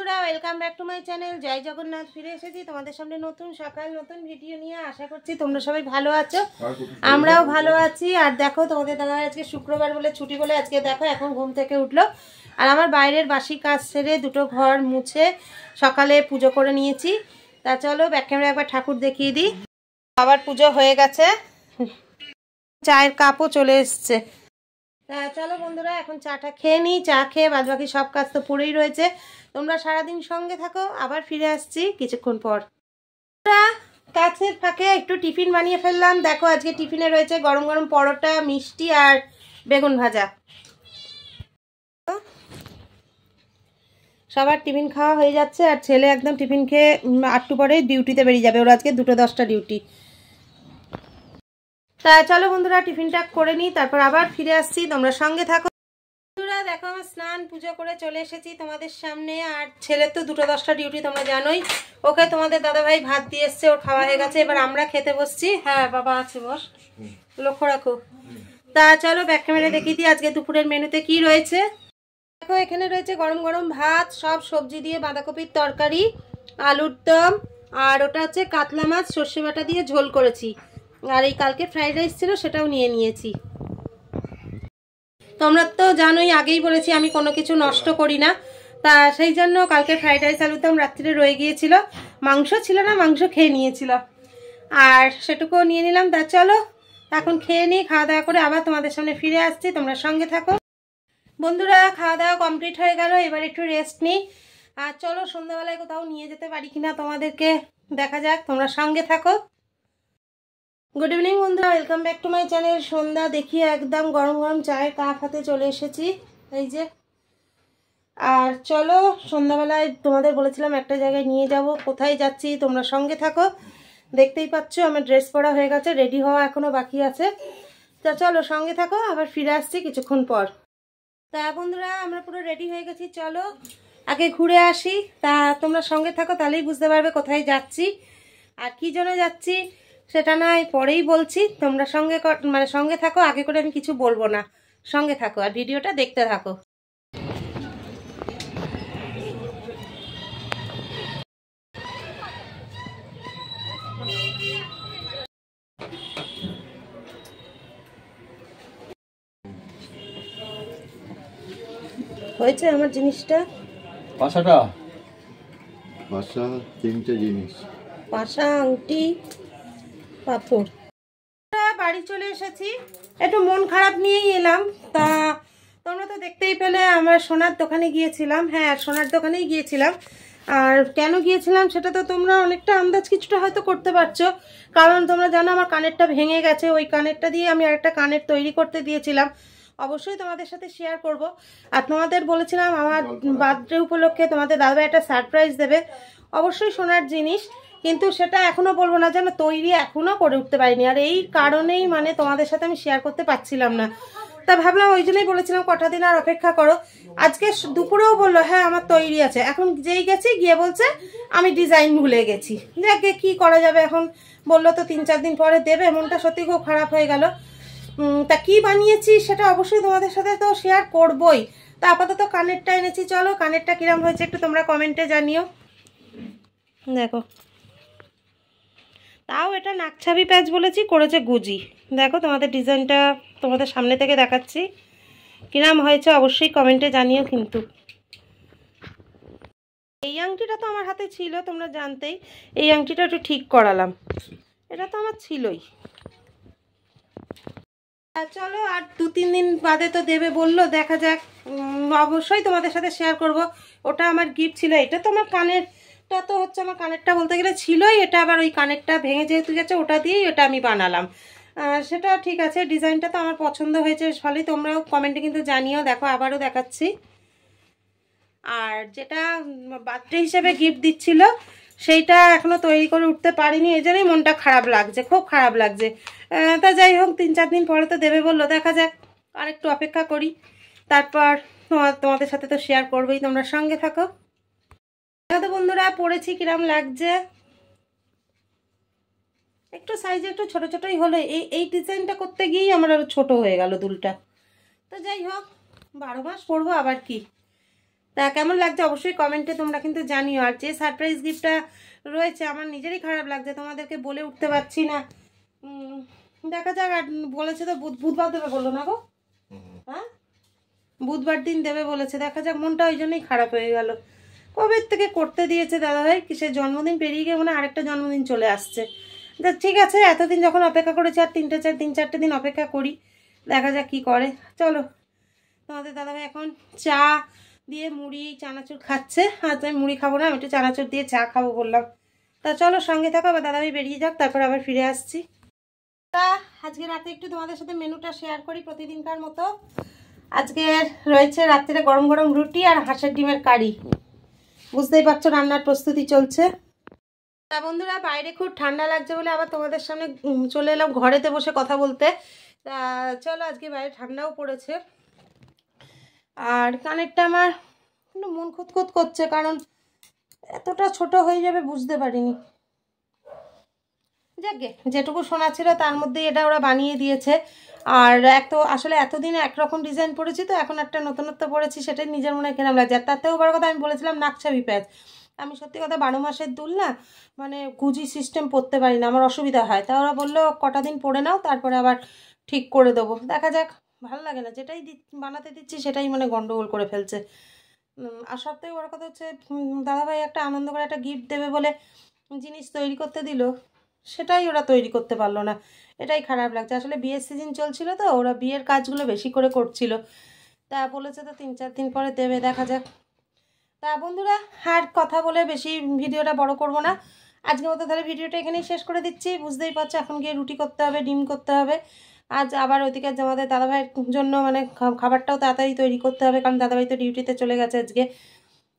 বন্ধুরা welcome back to my channel জয় জগন্নাথ। ফিরে এসেছি তোমাদের সামনে নতুন সকাল নতুন ভিডিও নিয়ে। আশা করছি তোমরা সবাই ভালো আছো, আমরাও ভালো আছি। আর দেখো তোমাদের দাদা আজকে শুক্রবার বলে ছুটি বলে আজকে দেখো এখন ঘুম থেকে উঠলো। আর আমার বাইরের বাসি কাজ সেরে দুটো ঘর মুছে সকালে পুজো করে নিয়েছি। তা চলো ব্যাক ক্যামেরা একবার ঠাকুর দেখিয়ে দিই। আবার পুজো হয়ে গেছে, চায়ের কাপও চলে এসছে। চলো বন্ধুরা এখন চাটা খেয়ে নিই। চা খেয়ে বাদ বাকি সব কাজ তো পড়েই রয়েছে। তোমরা সারাদিন সঙ্গে থাকো, আবার ফিরে আসছি কিছুক্ষণ পর। কাছের ফাঁকে একটু টিফিন বানিয়ে ফেললাম। দেখো আজকে টিফিনে রয়েছে গরম গরম পরোটা, মিষ্টি আর বেগুন ভাজা। সবার টিফিন খাওয়া হয়ে যাচ্ছে আর ছেলে একদম টিফিন খেয়ে 8টা পরে ডিউটিতে বেরিয়ে যাবে। ওর আজকে 2:10 ডিউটি। তা চলো বন্ধুরা টিফিনটা করে নিই, তারপর আবার ফিরে আসছি, তোমরা সঙ্গে থাকো। বন্ধুরা দেখো আমার স্নান পুজো করে চলে এসেছি তোমাদের সামনে। আর ছেলের তো 2:10 ডিউটি, তোমরা জানোই। ওকে তোমাদের দাদাভাই ভাত দিয়ে এসছে, ওর খাওয়া হয়ে গেছে। এবার আমরা খেতে বসছি। হ্যাঁ বাবা আছে, বস, লক্ষ্য রাখো। তা চলো ব্যাক ক্যামেরা দেখিয়ে দিই আজকে দুপুরের মেনুতে কি রয়েছে। দেখো এখানে রয়েছে গরম গরম ভাত, সব সবজি দিয়ে বাঁধাকপির তরকারি, আলুর দম, আর ওটা হচ্ছে কাতলা মাছ সর্ষে বাটা দিয়ে ঝোল করেছি। আর এই কালকে ফ্রাইড রাইস ছিল, সেটাও নিয়ে নিয়েছি। তোমরা তো জানোই, আগেই বলেছি আমি কোনো কিছু নষ্ট করি না। তা সেই জন্য কালকে ফ্রাইড রাইস আলুর দম রাত্রিরে রয়ে গিয়েছিল, মাংস ছিল না, মাংস খেয়ে নিয়েছিল, আর সেটুকুও নিয়ে নিলাম। তা চলো এখন খেয়ে নিই, খাওয়া দাওয়া করে আবার তোমাদের সামনে ফিরে আসছি, তোমরা সঙ্গে থাকো। বন্ধুরা খাওয়া দাওয়া কমপ্লিট হয়ে গেল, এবার একটু রেস্ট নিই। আর চলো সন্ধ্যাবেলায় কোথাও নিয়ে যেতে পারি কিনা তোমাদেরকে দেখা যাক, তোমরা সঙ্গে থাকো। গুড ইভিনিং বন্ধুরা, welcome back to my channel. সন্ধ্যা দেখিয়ে একদম গরম গরম চায়ের কাপ হাতে চলে এসেছি, এই যে। আর চলো সন্ধ্যাবেলায় তোমাদের বলেছিলাম একটা জায়গায় নিয়ে যাব, কোথায় যাচ্ছি তোমরা সঙ্গে থাকো। দেখতেই পাচ্ছ আমার ড্রেস পরা হয়ে গেছে, রেডি হওয়া এখনো বাকি আছে। তা চলো সঙ্গে থাকো, আবার ফিরে আসছি কিছুক্ষণ পর। তা বন্ধুরা আমরা পুরো রেডি হয়ে গেছি, চলো আগে ঘুরে আসি। তা তোমরা সঙ্গে থাকো, তাহলেই বুঝতে পারবে কোথায় যাচ্ছি আর কি জন্য যাচ্ছি। সেটা নয় পরেই বলছি, তোমরা সঙ্গে থাকো। আগে করে আমি কিছু বলবো না, সঙ্গে থাকো আর ভিডিওটা দেখতে থাকো। হয়েছে আমার জিনিসটা, পাশা 3টে জিনিস, পাশা, আংটি, পাথর। বাড়ি চলে এসেছি, একটু মন খারাপ নিয়েই এলাম। তা তোমরা তো দেখতেই পেলে আমার সোনার দোকানে গিয়েছিলাম। হ্যাঁ সোনার দোকানেই গিয়েছিলাম। আর কেন গিয়েছিলাম সেটা তো তোমরা অনেকটা আন্দাজ কিছুটা হয়তো করতে পারছো, কারণ তোমরা জানো আমার কানেরটা ভেঙে গেছে। ওই কানেরটা দিয়ে আমি আরেকটা কানের তৈরি করতে দিয়েছিলাম, অবশ্যই তোমাদের সাথে শেয়ার করব। আর তোমাদের বলেছিলাম আমার বার্থডে উপলক্ষে তোমাদের দাদা একটা সারপ্রাইজ দেবে, অবশ্যই সোনার জিনিস, কিন্তু সেটা এখনো বলবো না, যেন তৈরি এখনো করে উঠতে পারিনি। আর এই কারণেই মানে তোমাদের সাথে আমি শেয়ার করতে পারছিলাম না। তা ভাবলাম ওই জন্যই বলেছিলাম কটা দিন আর অপেক্ষা করো। আজকে দুপুরেও বললো হ্যাঁ আমার তৈরি আছে, এখন যেই গেছি গিয়ে বলছে আমি ডিজাইন ভুলে গেছি। যাকে কি করা যাবে, এখন বললো তো 3-4 দিন পরে দেবে। মনটা সত্যি খুব খারাপ হয়ে গেল। তা কি বানিয়েছি সেটা অবশ্যই তোমাদের সাথে তো শেয়ার করবই। তা আপাতত কানেরটা এনেছি, চলো কানেরটা কিরম হয়েছে একটু তোমরা কমেন্টে জানিও। দেখো, তাও এটা নাকছাবি প্যাচ বলেছি, করেছে গুজি। দেখো তোমাদের ডিজাইনটা তোমাদের সামনে থেকে দেখাচ্ছি, কিরম হয়েছে অবশ্যই কমেন্টে জানিও। কিন্তু এই আংটিটা তো আমার হাতে ছিল, তোমরা জানতেই। এই আংটিটা একটু ঠিক করালাম, এটা তো আমার ছিলই। চলো আর 2-3 দিন বাদে তো দেবে বললো, দেখা যাক। অবশ্যই তোমাদের সাথে শেয়ার করব। ওটা আমার গিফট ছিল। এটা তো আমার কানেরটা তো হচ্ছে, আমার কানেরটা বলতে গেলে ছিলই, এটা আবার ওই কানেরটা ভেঙে যেহেতু গেছে ওটা দিয়েই ওটা আমি বানালাম। সেটা ঠিক আছে, ডিজাইনটা তো আমার পছন্দ হয়েছে ভালোই, তোমরাও কমেন্টে কিন্তু জানিও। দেখো আবারও দেখাচ্ছি। আর যেটা বার্থডে হিসেবে গিফট দিচ্ছিল সেইটা এখনো তৈরি করে উঠতে পারিনি, এই জন্যই মনটা খারাপ লাগছে, খুব খারাপ লাগছে। তা যাই হোক 3-4 দিন পরে তো দেবে বললো, দেখা যাক, আর একটু অপেক্ষা করি, তারপর তোমাদের সাথে তো শেয়ার করবোই, তোমরা সঙ্গে থাকো। দেখো তো বন্ধুরা পরেছি কিরম লাগছে, একটু সাইজে একটু ছোট ছোটই হলো। এই ডিজাইনটা করতে গিয়েই আমার আরো ছোট হয়ে গেল দুলটা। তো যাই হোক 12 মাস পরবো আবার কি। তা কেমন লাগছে অবশ্যই কমেন্টে তোমরা কিন্তু জানিও। আর যে সারপ্রাইজ গিফটটা রয়েছে আমার নিজেরই খারাপ লাগছে, তোমাদেরকে বলে উঠতে পারছি না। দেখা যাক। আর বলেছে তো বুধবার দেবে বললো না গো? হ্যাঁ, বুধবার দিন দেবে বলেছে। দেখা যাক, মনটা ওই জন্যই খারাপ হয়ে গেল। কবে থেকে করতে দিয়েছে দাদাভাই, কিসের জন্মদিন পেরিয়ে গিয়ে মানে আরেকটা জন্মদিন চলে আসছে। ঠিক আছে, এতদিন যখন অপেক্ষা করেছি আর 3-4 দিন অপেক্ষা করি, দেখা যাক কি করে। চলো, তোমাদের দাদাভাই এখন চা দিয়ে মুড়ি চানাচুর খাচ্ছে। আজ আমি মুড়ি খাবো না, আমি একটু চানাচুর দিয়ে চা খাবো বললাম। তা চলো সঙ্গে থাকো, আবার দাদাভাই বেরিয়ে যাক, তারপর আবার ফিরে আসছি। তা আজকে রাতে একটু তোমাদের সাথে মেনুটা শেয়ার করি প্রতিদিনকার মতো। আজকে রয়েছে রাত্রে গরম গরম রুটি আর হাঁসের ডিমের কারি। বুঝতেই পারছো রান্নার প্রস্তুতি চলছে। তা বন্ধুরা, বাইরে খুব ঠান্ডা লাগছে বলে আবার তোমাদের সামনে চলে এলাম ঘরেতে বসে কথা বলতে। তা চলো, আজকে বাইরে ঠান্ডাও পড়েছে। আর কানেরটা আমার একটু মন খুঁতখুত করছে, কারণ এতটা ছোট হয়ে যাবে বুঝতে পারিনি। যাকে যেটুকু শোনা ছিল তার মধ্যেই এটা ওরা বানিয়ে দিয়েছে। আর আসলে এতদিন একরকম ডিজাইন পড়েছি, তো এখন একটা নতুনত্ব পড়েছি, সেটাই নিজের মনে কেরাম লাগছে। আর তাতেও বড় কথা, আমি বলেছিলাম নাকছাবি প্যাচ। আমি সত্যি কথা 12 মাসের দুল না, মানে গুজি সিস্টেম পরতে পারি না, আমার অসুবিধা হয়। তা ওরা বললো কটা দিন পরে নাও, তারপরে আবার ঠিক করে দেবো। দেখা যাক, ভালো লাগে না যেটাই বানাতে দিচ্ছি সেটাই মানে গন্ডগোল করে ফেলছে। আর সবথেকে বড় কথা হচ্ছে, দাদাভাই একটা আনন্দ করে একটা গিফট দেবে বলে জিনিস তৈরি করতে দিল, সেটাই ওরা তৈরি করতে পারলো না। এটাই খারাপ লাগছে। আসলে বিয়ের সিজন চলছিল, তো ওরা বিয়ের কাজগুলো বেশি করে করছিল। তা বলেছে তো 3-4 দিন পরে দেবে, দেখা যাক। তা বন্ধুরা, আর কথা বলে বেশি ভিডিওটা বড় করব না। আজকের মতো তাহলে ভিডিওটা এখানেই শেষ করে দিচ্ছি। বুঝতেই পারছো এখন গিয়ে রুটি করতে হবে, ডিম করতে হবে। আজ আবার ওইদিকে আমাদের দাদাভাইয়ের জন্য মানে খাবারটাও তাড়াতাড়ি তৈরি করতে হবে, কারণ দাদাভাই তো ডিউটিতে চলে গেছে আজকে।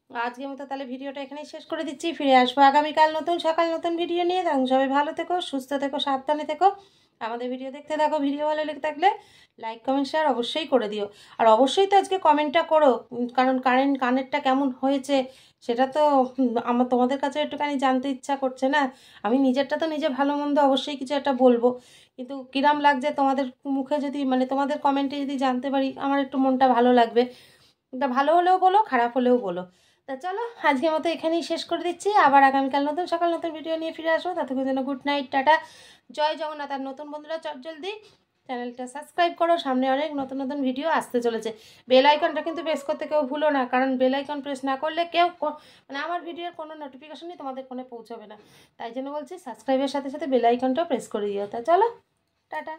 আজকের মতো তাহলে ভিডিওটা এখানেই শেষ করে দিচ্ছি। ফিরে আসবো আগামীকাল নতুন সকাল নতুন ভিডিও নিয়ে। তখন সবাই ভালো থেকো, সুস্থ থেকো, সাবধানে থেকো। আমাদের ভিডিও দেখতে থাকো। ভিডিও ভালো লেগে থাকলে লাইক কমেন্ট শেয়ার অবশ্যই করে দিও। আর অবশ্যই তো আজকে কমেন্টটা করো, কারণ কানেরটা কেমন হয়েছে সেটা তো আমার তোমাদের কাছে একটুখানি জানতে ইচ্ছা করছে না। আমি নিজেরটা তো নিজে ভালো মন্দ অবশ্যই কিছু একটা বলবো, কিন্তু কিরাম লাগছে তোমাদের মুখে যদি মানে তোমাদের কমেন্টে যদি জানতে পারি আমার একটু মনটা ভালো লাগবে। এটা ভালো হলেও বলো, খারাপ হলেও বলো। তা চলো আজকের মতো এখানেই শেষ করে দিচ্ছি। আবার আগামীকাল নতুন সকাল নতুন ভিডিও নিয়ে ফিরে আসবো। ততক্ষণ জন্য গুড নাইট, টাটা, জয় জগন্নাথ। আর নতুন বন্ধুরা জলদি চ্যানেলটা সাবস্ক্রাইব করো, সামনে অনেক নতুন নতুন ভিডিও আসতে চলেছে। বেল আইকনটা কিন্তু প্রেস করতে কেউ ভুলো না, কারণ বেল আইকন প্রেস না করলে কেউ মানে আমার ভিডিওর কোনো নোটিফিকেশনই তোমাদের ফোনে পৌঁছবে না। তাই জন্য বলছি সাবস্ক্রাইবের সাথে সাথে বেল আইকনটাও প্রেস করে দিও। তা চলো, টাটা।